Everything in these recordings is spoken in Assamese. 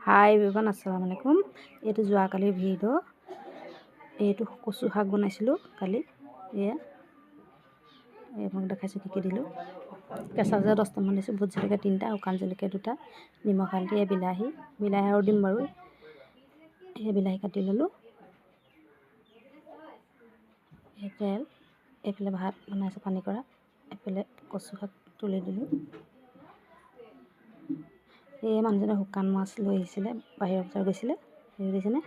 হাই এভৰিৱান, আসসালামু আলাইকুম। এইটো যোৱাকালিৰ ভিডিঅ'। এইটো কচু শাক বনাইছিলোঁ কালি। আপোনাক দেখাইছোঁ কি দিলোঁ। কেঁচা জলকীয়া 10টামান দিছোঁ, ভোট জলকীয়া 3টা, শুকান জলকীয়া 2টা, নিমখ হালধি, বিলাহী আৰু দিম বাৰু। এই বিলাহী কাটি ল'লোঁ। এই তেল, এইফালে ভাত বনাইছোঁ পানী কৰা, এইফালে কচু শাক তুলি দিলোঁ। এই মানুহজনে শুকান মাছ লৈ আহিছিলে, বাহিৰৰ বজাৰ গৈছিলে। সেই দেখিছেনে,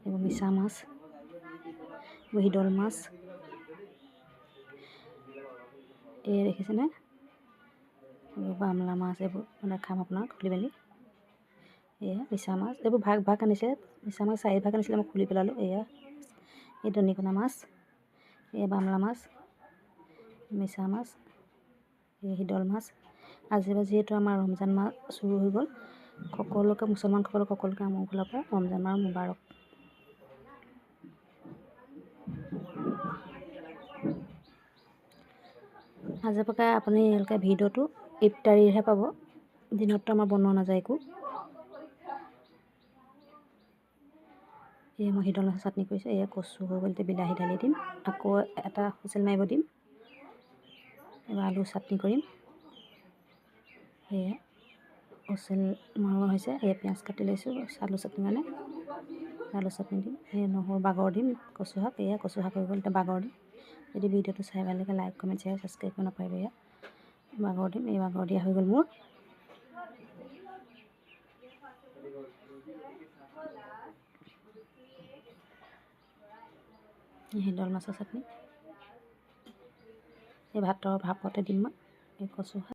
এইবোৰ মিছা মাছ, এইবোৰ শিদল মাছ, এই দেখিছেনে, এইবোৰ বামলা মাছ। এইবোৰ দেখাম আপোনাক খুলি মেলি। এয়া মিছা মাছ, এইবোৰ ভাগ আনিছে। মিছা মাছ 4 ভাগ আনিছিলে, মই খুলি পেলালোঁ। এয়া এই দনিকণা মাছ, এয়া বামলা মাছ, মিছা মাছ, এই শিদল মাছ। আজি যিহেতু আমাৰ ৰমজান মাহ চুৰু হৈ গ'ল, সকলোকে মুছলমানসকলক সকলোকে আমাৰ ফালৰ পৰা ৰমজান মাহ মুবাৰক। আজি পকাই আপুনি এওঁলোকে ভিডিঅ'টো ইফতাৰীৰহে পাব, দিনততো আমাৰ বনোৱা নাযায় একো। এয়া মই শিদল মাছৰ চাটনি কৰিছোঁ। এয়া কচু হৈ গ'ল, এতিয়া বিলাহী ঢালি দিম, আকৌ এটা হুইচেল মাৰিব দিম। এবাৰ আলু চাটনি কৰিম। সেয়া হুইচেল মৰা হৈছে। এয়া পিঁয়াজ কাটি লৈছোঁ আলু চাটনিৰ কাৰণে, আলু চাটনি দিম। এই নহৰু বাগৰ দিম, কচু শাক, এয়া কচু শাক হৈ গ'ল, এতিয়া বাগৰ দিম। যদি ভিডিঅ'টো চাই ভাল লাগে, লাইক কমেণ্ট শ্বেয়াৰ ছাবস্ক্ৰাইব কৰিব নাপাহৰিব। এয়া বাগৰ দিম, এই বাগৰ দিয়া হৈ গ'ল মোৰ। শিদল মাছৰ চাটনি, এই ভাতৰ ভাপতে দিম মই এই কচু শাক।